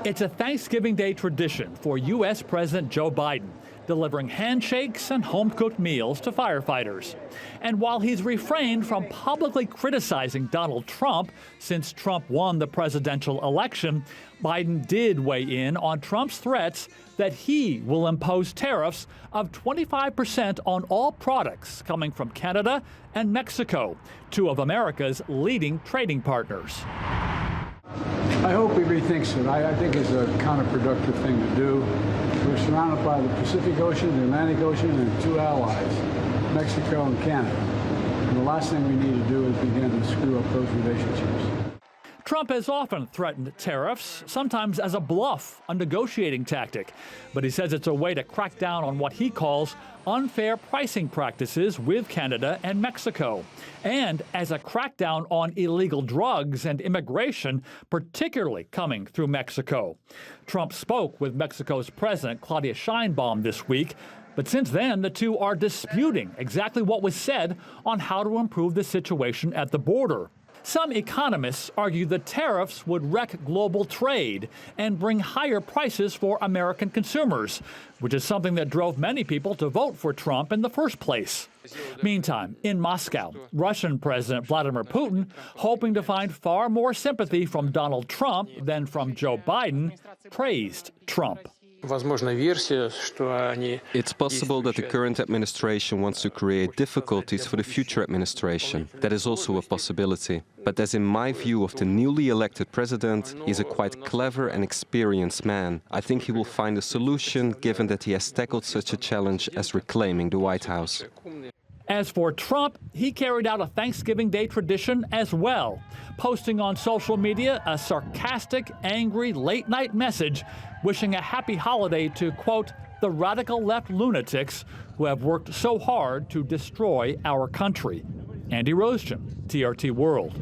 It's a Thanksgiving Day tradition for U.S. President Joe Biden, delivering handshakes and home-cooked meals to firefighters. And while he's refrained from publicly criticizing Donald Trump since Trump won the presidential election, Biden did weigh in on Trump's threats that he will impose tariffs of 25% on all products coming from Canada and Mexico, two of America's leading trading partners. I hope he rethinks it. I think it's a counterproductive thing to do. We're surrounded by the Pacific Ocean, the Atlantic Ocean, and two allies, Mexico and Canada. And the last thing we need to do is begin to screw up those relationships. Trump has often threatened tariffs, sometimes as a bluff, a negotiating tactic. But he says it's a way to crack down on what he calls unfair pricing practices with Canada and Mexico, and as a crackdown on illegal drugs and immigration, particularly coming through Mexico. Trump spoke with Mexico's President Claudia Sheinbaum this week, but since then, the two are disputing exactly what was said on how to improve the situation at the border. Some economists argue the tariffs would wreck global trade and bring higher prices for American consumers, which is something that drove many people to vote for Trump in the first place. Meantime, in Moscow, Russian President Vladimir Putin, hoping to find far more sympathy from Donald Trump than from Joe Biden, praised Trump. It's possible that the current administration wants to create difficulties for the future administration. That is also a possibility. But as in my view of the newly elected president, he's a quite clever and experienced man. I think he will find a solution, given that he has tackled such a challenge as reclaiming the White House. As for Trump, he carried out a Thanksgiving Day tradition as well, posting on social media a sarcastic, angry, late-night message wishing a happy holiday to, quote, the radical left lunatics who have worked so hard to destroy our country. Andy Roesgen, TRT World.